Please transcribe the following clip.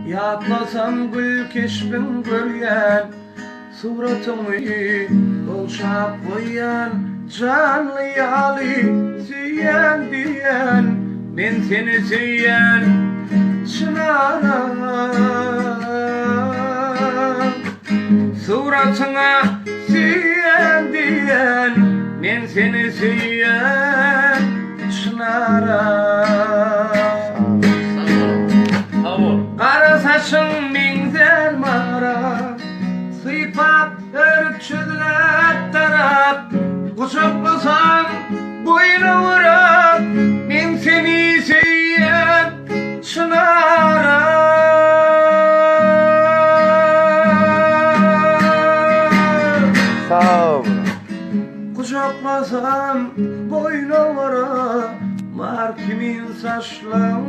Yatlasam gül keşbin görgen suratımı dolşap koyan canlı yali süyen diyen ben seni süyen çınaram suratına süyen diyen ben seni süyen çınaram. Kara saçın minzel mara sıfat örtüşüdüler taraf kucaklasam boynu vurak ben seni süyen çınaram. Sağ ol. Kucaklasam boynu vurak mar kimin saçlarına